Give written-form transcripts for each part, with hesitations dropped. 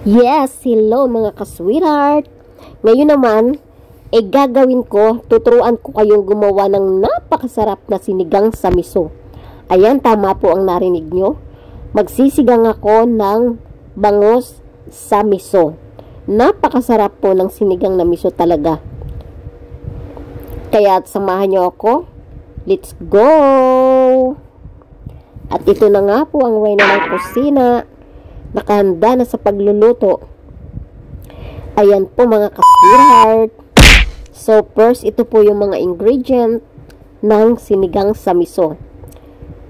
Yes, hello mga ka-sweetheart. Ngayon naman, gagawin ko, tuturuan ko kayong gumawa ng napakasarap na sinigang sa miso. Ayan, tama po ang narinig nyo. Magsisigang ako ng bangus sa miso. Napakasarap po ng sinigang na miso talaga. Kaya samahan nyo ako. Let's go! At ito na nga po ang reyna ng kusina. Nakahanda na sa pagluluto. Ayan po mga ka-sweetheart. So first, ito po yung mga ingredient ng sinigang sa miso.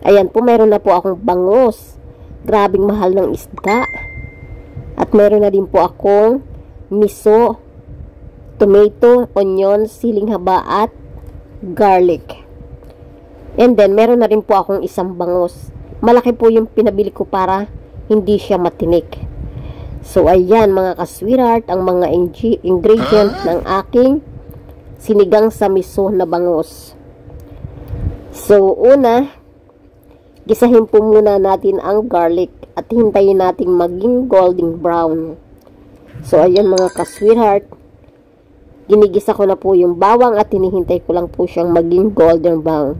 Ayan po, meron na po akong bangus. Grabing mahal ng isda. At meron na din po akong miso, tomato, onion, siling haba at garlic. And then meron na rin po akong isang bangus. Malaki po yung pinabili ko para hindi siya matinik. So ayan mga ka-sweetheart, ang mga ingredient ng aking sinigang sa miso na bangus. So una, gisahin po muna natin ang garlic at hintayin natin maging golden brown. So ayan mga ka-sweetheart, ginigisa ko na po yung bawang at hinihintay ko lang po siyang maging golden brown.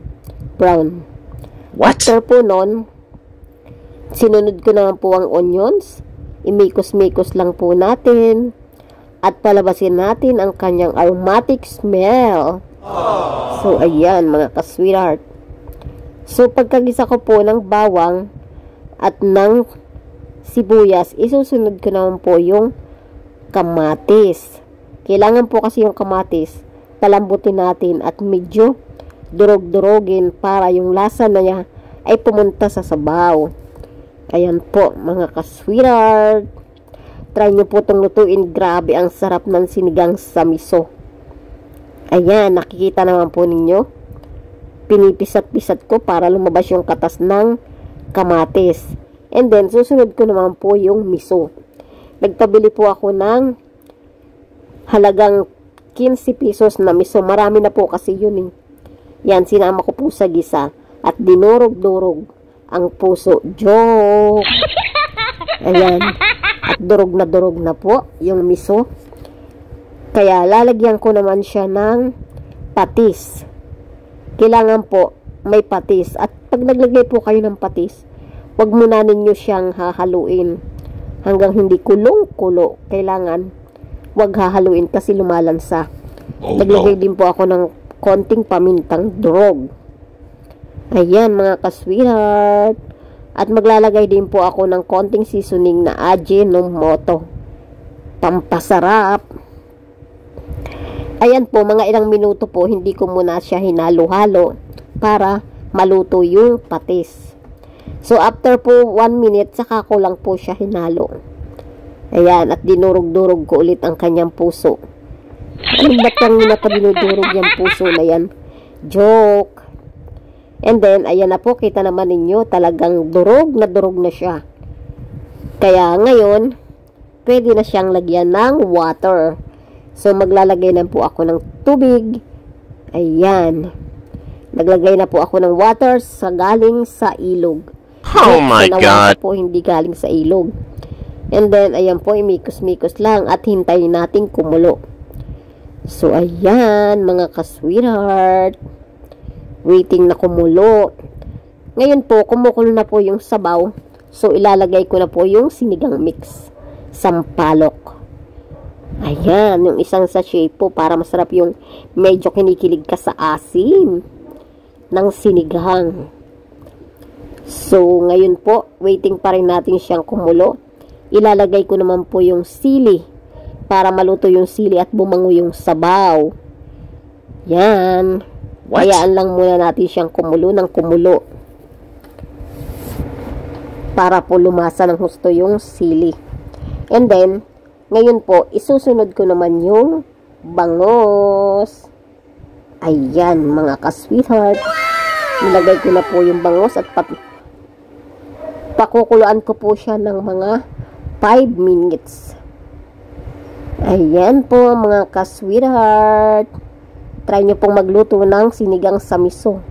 What? After po nun, sinunod ko naman po ang onions. Imikos-mikos lang po natin. At palabasin natin ang kanyang aromatic smell. So, ayan mga ka-sweetheart. So, pagkagisa ko po ng bawang at ng sibuyas, isusunod ko naman po yung kamatis. Kailangan po kasi yung kamatis, palambutin natin at medyo durog-durogin para yung lasa na niya ay pumunta sa sabaw. Ayan po mga ka-sweetheart, try nyo po itong lutuin. Grabe ang sarap ng sinigang sa miso. Ayan, nakikita naman po ninyo, pinipisat-pisat ko para lumabas yung katas ng kamatis. And then susunod ko naman po yung miso. Nagpabili po ako ng halagang 15 pesos na miso. Marami na po kasi yun eh. Yan, sinama ko po sa gisa at dinurog-durog ang puso. Joke! Ayan. At durog na po yung miso. Kaya lalagyan ko naman siya ng patis. Kailangan po may patis. At pag naglagay po kayo ng patis, wag muna ninyo siyang hahaluin hanggang hindi kulong-kulo. Kailangan wag hahaluin kasi lumalansa. Naglagay din po ako ng konting pamintang durog. Ayan mga ka-sweetheart. At maglalagay din po ako ng konting seasoning na Ajinomoto. Pampasarap. Ayan po, mga ilang minuto po, hindi ko muna siya hinalo-halo para maluto yung patis. So after po 1 minute, saka ko lang po siya hinalo. Ayan, at dinurog-durog ko ulit ang kanyang puso. Ano ba't kang napadinudurog yung puso na yan? Joke! And then, ayan na po, kita naman ninyo, talagang durog na siya. Kaya ngayon, pwede na siyang lagyan ng water. So, maglalagay na po ako ng tubig. Ayan. Naglagay na po ako ng water sa galing sa ilog. Oh my God! Po, hindi galing sa ilog. And then, ayan po, imikos-mikos lang at hintayin natin kumulo. So, ayan, mga ka-sweetheart. Waiting na kumulo. Ngayon po, kumukulo na po yung sabaw. So, ilalagay ko na po yung sinigang mix. Sampalok. Ayan, yung isang sachet po para masarap yung medyo kinikilig ka sa asim ng sinigang. So, ngayon po, waiting pa rin natin siyang kumulo. Ilalagay ko naman po yung sili para maluto yung sili at bumango yung sabaw. Yan. What? Hayaan lang muna natin siyang kumulo ng kumulo para po lumasa ng husto yung sili. And then, ngayon po, isusunod ko naman yung bangus. Ayan, mga ka-sweetheart. Nilagay ko na po yung bangus at pakukuluan ko po siya ng mga 5 minutes. Ayan po, mga ka-sweetheart. Try nyo pong magluto ng sinigang sa miso.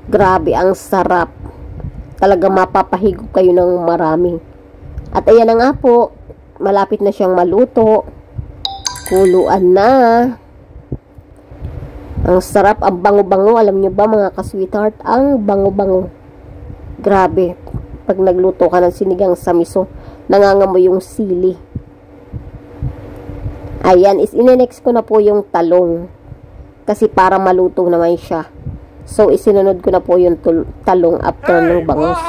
Grabe, ang sarap. Talaga mapapahigop kayo ng marami. At ayan na nga po, malapit na siyang maluto. Kuluan na. Ang sarap, ang bango-bango. Alam niyo ba mga ka-sweetheart, ang bango-bango. Grabe. Pag nagluto ka ng sinigang sa miso, nangangamoy yung sili. Ayan, isinenext ko na po yung talong. Kasi para maluto naman siya. So, isinunod ko na po yung talong after ng bangus.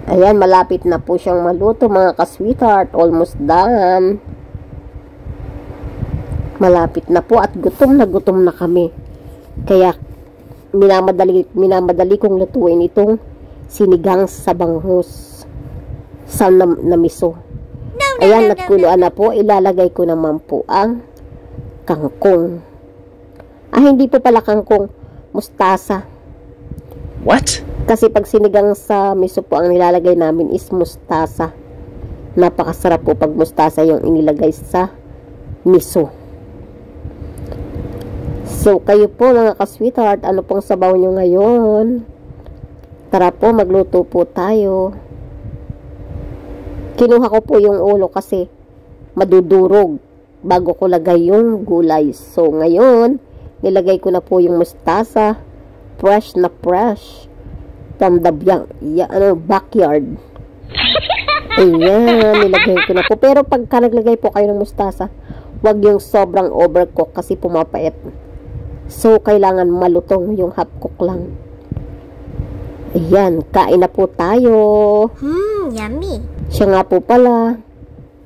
Ayan, malapit na po siyang maluto mga ka-sweetheart. Almost done. Malapit na po at gutom na kami. Kaya, minamadali kong lutuin itong sinigang sa bangus sa miso. Ayan, nagkuluan na po. Ilalagay ko naman po ang kangkong. Hindi po pala kangkong. Mustasa. What? Kasi pag sinigang sa miso po, ang nilalagay namin is mustasa. Napakasarap po pag mustasa yung inilagay sa miso. So, kayo po mga ka-sweetheart, ano pong sabaw nyo ngayon? Tara po, magluto po tayo. Kinuha ko po yung ulo kasi madudurog bago ko lagay yung gulay. So, ngayon, nilagay ko na po yung mustasa. Fresh na fresh. From the backyard. Ayan, nilagay ko na po. Pero pagka naglagay po kayo ng mustasa, wag yung sobrang overcook kasi pumapait. So, kailangan malutong yung half cook lang. Ayan, kain na po tayo. Yummy. Siya nga po pala,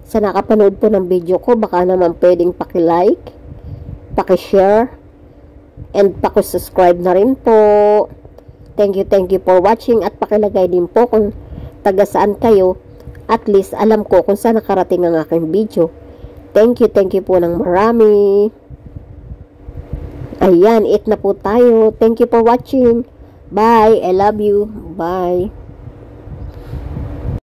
sa nakapanood po ng video ko, baka naman pwedeng paki-like, paki-share, and paki-subscribe na rin po. Thank you for watching at pakilagay din po kung taga saan kayo. At least alam ko kung saan nakarating ang aking video. Thank you po ng marami. Ayan, eat na po tayo. Thank you for watching. Bye. I love you. Bye.